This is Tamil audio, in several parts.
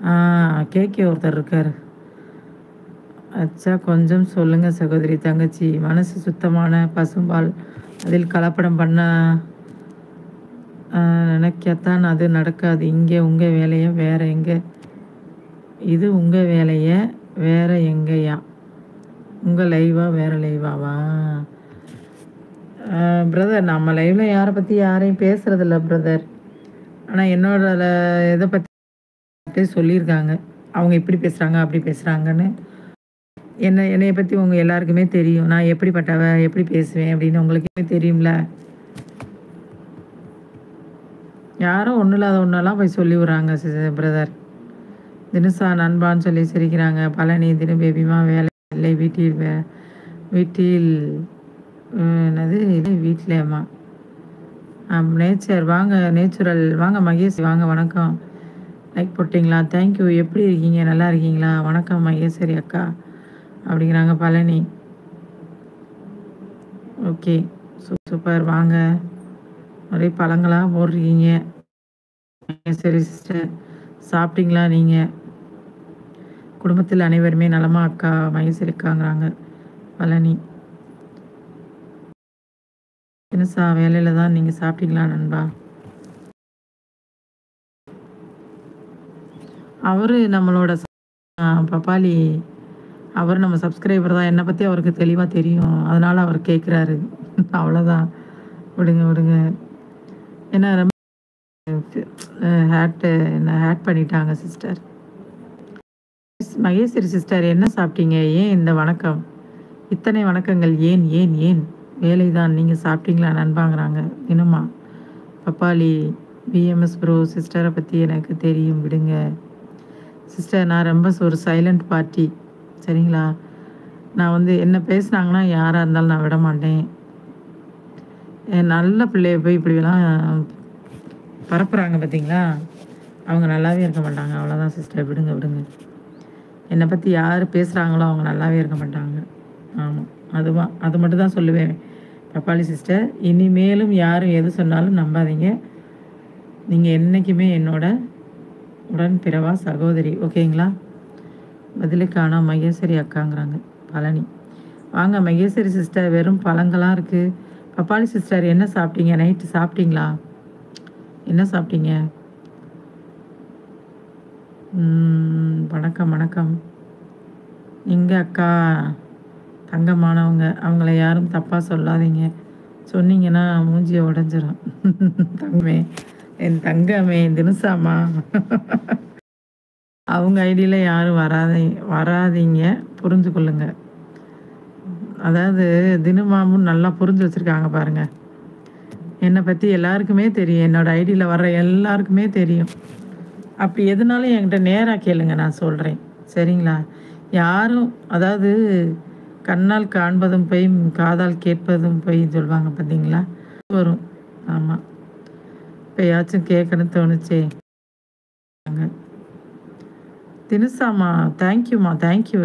ஆ கேகே ஒருத்தர் இருக்காரு. அச்சா கொஞ்சம் சொல்லுங்க சகோதரி தங்கச்சி. மனசு சுத்தமான பசும்பால். அதில் கலப்படம் பண்ண நினைக்கத்தான் அது நடக்காது. இங்கே உங்க வேலைய வேற எங்க? இது உங்க வேலைய வேற எங்கயா? உங்க லைவா வேற லைவாவா? பிரதர் நம்ம லைவ்ல யாரை பற்றி யாரையும் பேசுறதில்ல பிரதர். ஆனால் என்னோட இதை பற்றி சொல்லியிருக்காங்க. அவங்க இப்படி பேசுகிறாங்க அப்படி பேசுகிறாங்கன்னு. என்னைய பற்றி உங்கள் எல்லாருக்குமே தெரியும். நான் எப்படிப்பட்டவ எப்படி பேசுவேன் அப்படின்னு உங்களுக்குமே தெரியும்ல. யாரும் ஒன்றும் இல்லாத ஒன்றெல்லாம் போய் சொல்லி விட்றாங்க பிரதர். தினுசா நண்பான்னு சொல்லி சிரிக்கிறாங்க. பழனி தினு பேபிமா வேலை இல்லை வீட்டில் என்னது இல்லை வீட்டிலேம்மா. நேச்சர் வாங்க, நேச்சுரல் வாங்க, மகேஷ் வாங்க, வணக்கம். லைக் போட்டிங்களா? தேங்க்யூ. எப்படி இருக்கீங்க? நல்லா இருக்கீங்களா? வணக்கம் மகேஸ்வரி அக்கா அப்படிங்கிறாங்க பழனி. Okay super. வாங்க, ஒரே பழங்களாக போடுறீங்க. சரி சிஸ்டர், சாப்பிட்டீங்களா? நீங்கள் குடும்பத்தில் அனைவருமே நலமா அக்கா? மகேஸ்வரி அக்காங்கிறாங்க பழனி. தினுசா வேலையில் தான். நீங்கள் சாப்பிட்டீங்களா நண்பா? அவர் நம்மளோட பப்பாளி, அவர் நம்ம சப்ஸ்கிரைபர் தான். என்னை பற்றி அவருக்கு தெளிவாக தெரியும், அதனால் அவர் கேட்குறாரு. அவ்வளோதான், விடுங்க. ஏன்னா ரொம்ப என்ன ஹேட் பண்ணிட்டாங்க சிஸ்டர். மகேஸ்வரி சிஸ்டர் என்ன சாப்பிட்டீங்க? ஏன் இந்த வணக்கம், இத்தனை வணக்கங்கள் ஏன் ஏன் ஏன்? வேலை தான். நீங்கள் சாப்பிட்டீங்களா நண்பாங்கிறாங்க தினமா. பப்பாளி பிஎம்எஸ் ப்ரோ சிஸ்டரை பற்றி எனக்கு தெரியும், விடுங்க சிஸ்டர். நான் ரொம்ப ஒரு சைலண்ட் பார்ட்டி, சரிங்களா? நான் வந்து என்ன பேசுனாங்கன்னா யாராக இருந்தாலும் நான் விட மாட்டேன். நல்ல பிள்ளைய போய் இப்படிலாம் பரப்புகிறாங்க பார்த்தீங்களா, அவங்க நல்லாவே இருக்க மாட்டாங்க. அவ்வளோதான் சிஸ்டர், விடுங்க. என்னை பற்றி யார் பேசுகிறாங்களோ அவங்க நல்லாவே இருக்க மாட்டாங்க. ஆமாம், அது மட்டும் தான் சொல்லுவேன் பப்பாளி சிஸ்டர். இனிமேலும் யாரும் எது சொன்னாலும் நம்பாதீங்க. நீங்கள் என்றைக்குமே என்னோட உடன் பிறவா சகோதரி, ஓகேங்களா? பதிலுக்கான மகேஸ்வரி அக்காங்கிறாங்க பழனி. வாங்க மகேஸ்வரி சிஸ்டர், வெறும் பழங்களாக இருக்குது. பப்பாளி சிஸ்டர் என்ன சாப்பிட்டீங்க? நைட்டு சாப்பிட்டீங்களா? என்ன சாப்பிட்டீங்க? வணக்கம். எங்கள் அக்கா தங்கமானவங்க, அவங்கள யாரும் தப்பாக சொல்லாதீங்க. சொன்னீங்கன்னா மூஞ்சியை உடஞ்சிரும். தங்கமே, என் தங்கமே தினுசாமா. அவங்க ஐடியில் யாரும் வராதீங்க, புரிஞ்சு கொள்ளுங்க. அதாவது தினமாமும் நல்லா புரிஞ்சு வச்சுருக்காங்க பாருங்கள். என்னை பற்றி எல்லாருக்குமே தெரியும், என்னோடய ஐடியில் வர்ற எல்லாருக்குமே தெரியும். அப்படி எதுனாலும் என்கிட்ட நேராக கேளுங்க, நான் சொல்கிறேன், சரிங்களா? யாரும் அதாவது கண்ணால் காண்பதும் போய் காதால் கேட்பதும் போய் சொல்லுவாங்க பார்த்தீங்களா, வரும். ஆமாம், இப்போயாச்சும் கேட்கணும்னு தோணுச்சே. தினுசாமா தேங்க்யூம்மா, தேங்க்யூ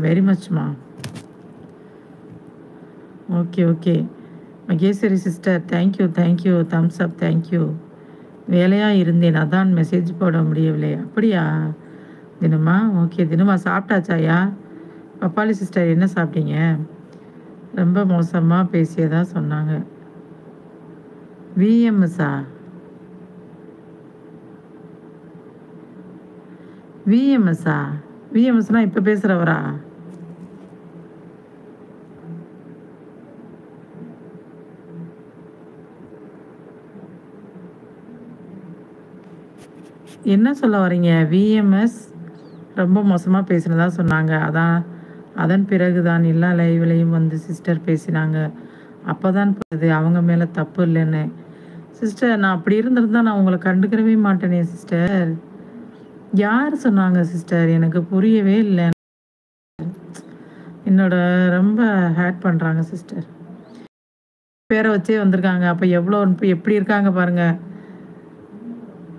வெரி மச்மா. Okay Maheswari sister, thank you thumbs up, thank you. வேலையாக இருந்தேன், அதான் மெசேஜ் போட முடியவில்லை. அப்படியா தினமா? ஓகே தினமா, சாப்பிட்டாச்சாயா? பப்பாளி சிஸ்டர் என்ன சாப்பிட்டீங்க? ரொம்ப மோசமாக பேசியதா சொன்னாங்க. விஎம்எஸ்ஸா? விஎம்எஸ்னா இப்போ பேசுகிறவரா? என்ன சொல்ல வரீங்க? விஎம்எஸ் ரொம்ப மோசமாக பேசினதா சொன்னாங்க. அதன் பிறகு தான் எல்லா லைவ்லையும் வந்து சிஸ்டர் பேசினாங்க. அப்போ தான் அவங்க மேலே தப்பு இல்லைன்னு. சிஸ்டர், நான் அப்படி இருந்திருந்தா நான் உங்களை கண்டுக்கிறவே மாட்டேனே சிஸ்டர். யார் சொன்னாங்க சிஸ்டர்? எனக்கு புரியவே இல்லை. என்னோட ரொம்ப ஹேட் பண்ணுறாங்க சிஸ்டர். பேரை வச்சே வந்திருக்காங்க. அப்போ எவ்வளோ எப்படி இருக்காங்க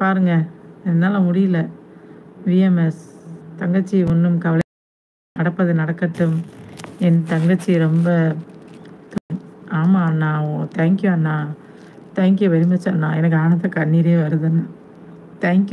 பாருங்க. என்னால் முடியல. விஎம்எஸ் தங்கச்சி, ஒன்றும் கவலை, நடப்பது நடக்கட்டும். என் தங்கச்சி ரொம்ப ஆமாம் அண்ணா. தேங்க்யூ அண்ணா, தேங்க்யூ வெரி மச் அண்ணா. எனக்கு ஆனந்த கண்ணீரே வருதுண்ணா. தேங்க்யூ.